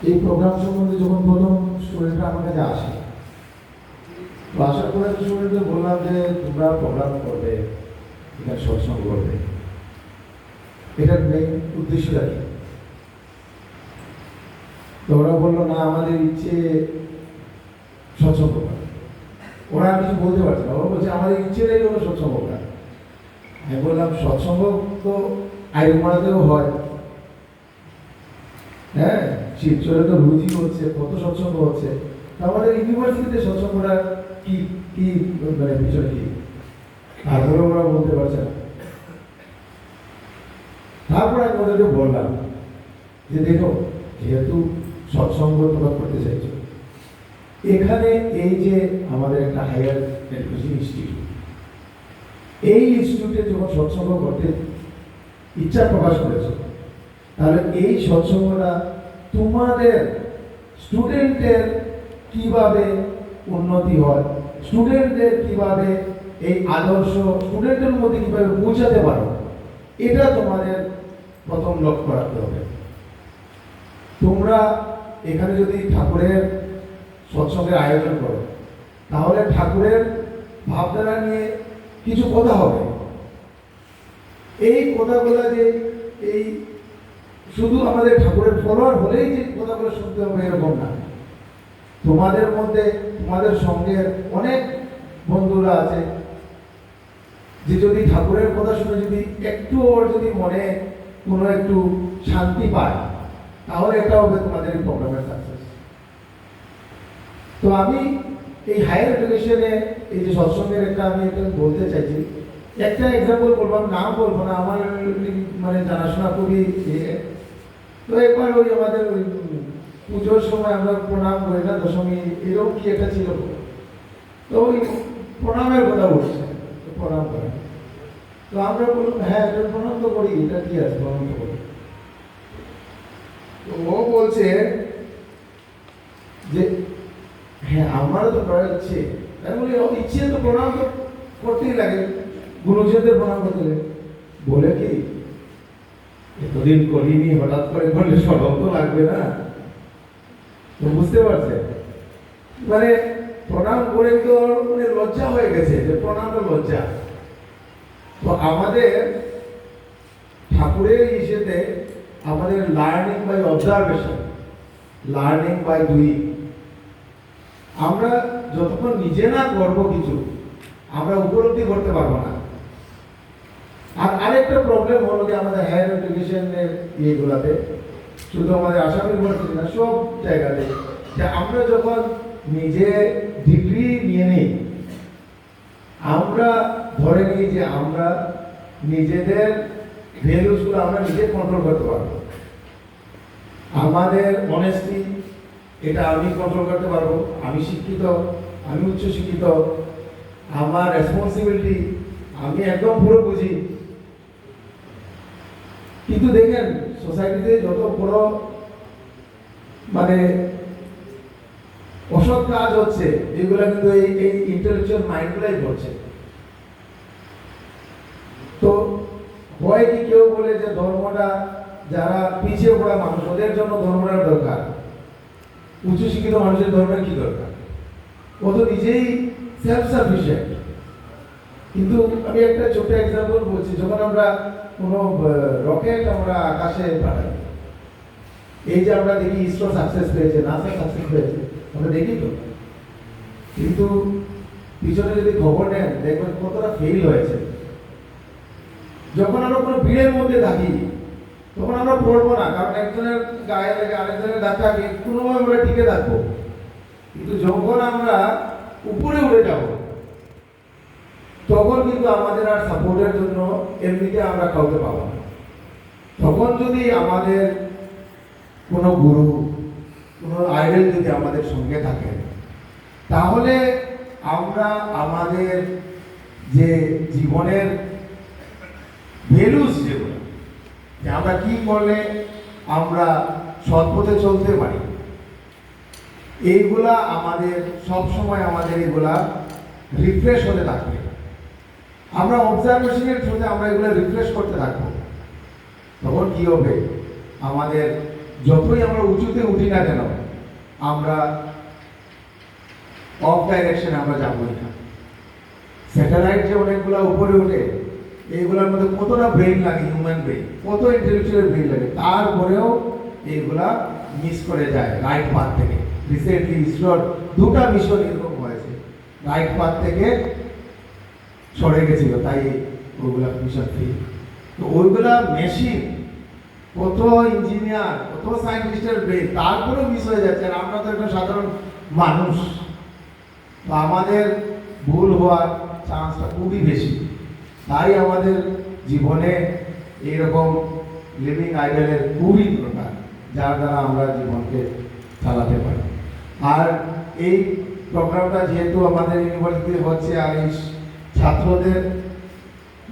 এই প্রোগ্রাম সম্বন্ধে যখন প্রথম স্টুডেন্টরা আমার কাছে আসে, তো আসার পরে স্টুডেন্টদের বললাম যে তোমরা প্রোগ্রাম করবে, এখানে সৎসঙ্গ করবে, এটার মেইন উদ্দেশ্যটা কি? তো ওরা বললো না আমাদের ইচ্ছে সৎসঙ্গ করা। ওরা কিছু বলতে পারছে না, ওরা বলছে আমাদের ইচ্ছেটাই হলো সৎসঙ্গ করা। আমি বললাম সৎসঙ্গ তো আইরুমারাতেও হয়, হ্যাঁ, শিবচরে তো রুজি হচ্ছে, কত সৎসঙ্গ হচ্ছে, আমাদের ইউনিভার্সিটিতে সৎসঙ্গটা কি কি মানে বিষয় কি? তারপরে ওরা বলতে পারছে না। তারপরে আমি ওদেরকে বললাম যে দেখো, যেহেতু সৎসঙ্গ তোমরা করতে চাইছো, এখানে এই যে আমাদের একটা হায়ার এডুকেশন ইনস্টিটিউট, এই ইনস্টিটিউটে যখন সৎসঙ্গ করতে ইচ্ছা প্রকাশ করেছো, তাহলে এই সৎসঙ্গটা তোমাদের স্টুডেন্টের কিভাবে উন্নতি হয়, স্টুডেন্টদের কিভাবে এই আদর্শ স্টুডেন্টের মধ্যে কিভাবে পৌঁছাতে পারো, এটা তোমাদের প্রথম লক্ষ্য রাখতে হবে। তোমরা এখানে যদি ঠাকুরের সৎসঙ্গের আয়োজন করো, তাহলে ঠাকুরের ভাবধারা নিয়ে কিছু কথা হবে। এই কথাগুলো যে এই শুধু আমাদের ঠাকুরের ফলোয়ার হলেই যে কথাগুলো শুনতে হবে এরকম না। তোমাদের মধ্যে তোমাদের সঙ্গের অনেক বন্ধুরা আছে যে যদি ঠাকুরের কথা শুনে যদি একটু ওর যদি মনে কোনো একটু শান্তি পায়, তাহলে এটা হবে তোমাদের এই প্রোগ্রামের সাকসেস। তো আমি এই হায়ার এডুকেশনে এই যে সৎসঙ্গের একটা আমি এটা বলতে চাইছি, একটা এক্সাম্পল বলবো, নাম বলবো না, আমার মানে জানাশোনা খুবই তো একবার ওই আমাদের ওই পুজোর সময় আমরা প্রণাম করি না, দশমী এরকম কি একটা ছিল, তো ওই প্রণামের কথা বলছে, প্রণাম করে। তো আমরা বললাম হ্যাঁ এটা প্রণাম তো করি, এটা কি আছে প্রণাম তো করি। তো ও বলছে যে হ্যাঁ আমারও তো করার ইচ্ছে। আমি বলি ইচ্ছে তো প্রণাম তো করতেই লাগে, গুরুজনদের প্রণাম করতে লাগে। বলে কি এতদিন করিনি, হঠাৎ করে করলে সরব তো লাগবে না। তো বুঝতে পারছে, মানে প্রণাম করে তো মানে লজ্জা হয়ে গেছে, যে প্রণামটা লজ্জা। তো আমাদের ঠাকুরের ইসেতে আমাদের learning by observation, learning by doing. আমরা যতক্ষণ নিজে না করবো কিছু, আমরা উপলব্ধি করতে পারবো না। আর আরেকটা প্রবলেম হলো যে আমাদের হায়ার এডুকেশনের ইয়েগুলাতে, শুধু আমাদের আসাম ইউনিভার্সিটি না, সব জায়গাতে, যে আমরা যখন নিজে ডিগ্রি নিয়ে নিই, আমরা ধরে নিই যে আমরা নিজেদের ভ্যালুসগুলো আমরা নিজে কন্ট্রোল করতে পারবো। আমাদের অনেস্টি, এটা আমি কন্ট্রোল করতে পারবো, আমি শিক্ষিত, আমি উচ্চ শিক্ষিত, আমার রেসপন্সিবিলিটি আমি একদম পুরো বুঝি। কিন্তু দেখেন সোসাইটিতে যত বড় মানে অসৎ কাজ হচ্ছে, এগুলো কিন্তু এই ইন্টেলেকচুয়াল মাইন্ডগুলাই করছে। তো হয় কি, কেউ বলে যে ধর্মটা যারা পিছিয়ে পড়া মানুষ ওদের জন্য ধর্মটার দরকার, উচ্চশিক্ষিত মানুষের ধর্মের কি দরকার, ও তো নিজেই সেলফ সাফিসিয়েন্ট। কিন্তু আমি একটা ছোট এক্সাম্পল বলছি, যখন আমরা কোনো রকেট আমরা আকাশে পাঠাই, এই যে আমরা দেখি ইসরো সাকসেস পেয়েছে, নাসা সাকসেস পেয়েছে, আমরা দেখি তো, কিন্তু পিছনে যদি খবর নেন দেখবেন কতটা ফেল হয়েছে। যখন আমরা কোনো ভিড়ের মধ্যে থাকি তখন আমরা পড়বো না, কারণ একজনের গায়ে লেগে আরেকজনের ধাক্কাকে কোনোভাবে আমরা টিকে থাকবো। কিন্তু যখন আমরা উপরে উঠে যাব, তখন কিন্তু আমাদের আর সাপোর্টের জন্য এমনিতে আমরা কাউকে পাবো না। তখন যদি আমাদের কোনো গুরু, কোনো আইডল যদি আমাদের সঙ্গে থাকে, তাহলে আমরা আমাদের যে জীবনের ভ্যালুস যেগুলো, যে আমরা কি করলে আমরা সৎ পথে চলতে পারি, এইগুলা আমাদের সব সময় আমাদের এগুলা রিফ্রেশ হতে থাকবে। আমরা অবজারভেশনের থ্রুতে আমরা এগুলো রিফ্রেশ করতে থাকবো। তখন কি হবে, আমাদের যতই আমরা উঁচুতে উঠি না কেন আমরা অফ ডাইরেকশনে আমরা যাবই না। স্যাটেলাইট যে অনেকগুলো উপরে ওঠে, এইগুলোর মধ্যে কতটা ব্রেন লাগে, হিউম্যান ব্রেন, কত ইন্টেলেকচুয়াল ব্রেন লাগে, তারপরেও এইগুলা মিস করে যায় রাইট পাথ থেকে। রিসেন্টলি ইসরোর 2টা মিশন এরকম হয়েছে, রাইট পাথ থেকে সরে গেছিল, তাই ওইগুলা মিশন ফেল। তো ওইগুলা মেশিন, কত ইঞ্জিনিয়ার, কত সায়েন্টিস্টের ব্রেন, তারপরেও মিস হয়ে যাচ্ছে। আর আমরা তো একটা সাধারণ মানুষ, তো আমাদের ভুল হওয়ার চান্সটা খুবই বেশি। তাই আমাদের জীবনে এইরকম লিভিং আইডলের খুবই দরকার, যার দ্বারা আমরা জীবনকে চালাতে পারি। আর এই প্রোগ্রামটা যেহেতু আমাদের ইউনিভার্সিটি হচ্ছে, আর এই ছাত্রদের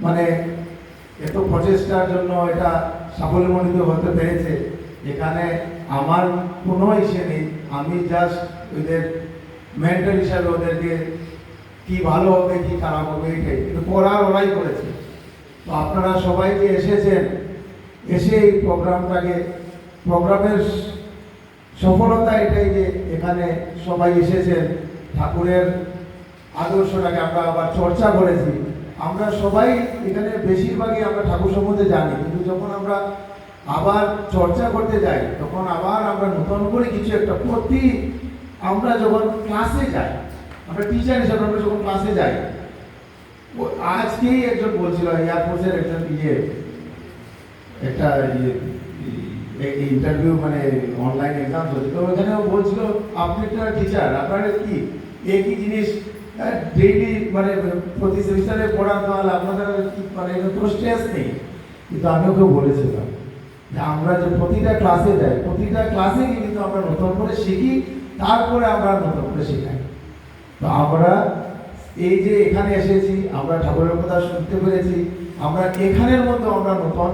মানে এত প্রচেষ্টার জন্য এটা সাফল্যমণ্ডিত হতে পেরেছে, এখানে আমার কোনো ইসে নেই, আমি জাস্ট ওদের মেন্টর হিসাবে ওদেরকে কি ভালো হবে কি খারাপ হবে এটাই, কিন্তু পড়ার ওরাই করেছে। তো আপনারা সবাই যে এসেছেন, এসে এই প্রোগ্রামের সফলতা এটাই যে এখানে সবাই এসেছেন, ঠাকুরের আদর্শটাকে আমরা আবার চর্চা করেছি। আমরা সবাই এখানে বেশিরভাগই আমরা ঠাকুর সম্বন্ধে জানি, কিন্তু যখন আমরা আবার চর্চা করতে যাই তখন আবার আমরা নতুন করে কিছু একটা আমরা যখন ক্লাসে যাই, আমরা টিচার হিসাবে আমরা যখন ক্লাসে যাই, আজকেই একজন বলছিল এয়ারফোর্সের একজন একটা ইন্টারভিউ মানে অনলাইন এক্সাম চলছে, তো ওখানে বলছিল আপনি একটা টিচার, আপনার কি একই জিনিস ডেইলি মানে প্রতি সেমিস্টারে পড়াতে হলে আপনাদের মানে কোনো স্ট্রেস নেই। কিন্তু আমি ওকে বলেছিলাম যে আমরা যে প্রতিটা ক্লাসে যাই, প্রতিটা ক্লাসে কিন্তু আমরা নতুন করে শিখি, তারপরে আমরা নতুন করে শেখাই। তো আমরা এই যে এখানে এসেছি, আমরা ঠাকুরের কথা শুনতে পেরেছি, আমরা এখানের মধ্যে আমরা নতুন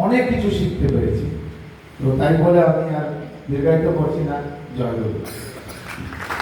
অনেক কিছু শিখতে পেরেছি। তো তাই বলে আমি আর দীর্ঘায়িত করছি না। জয় গুরু।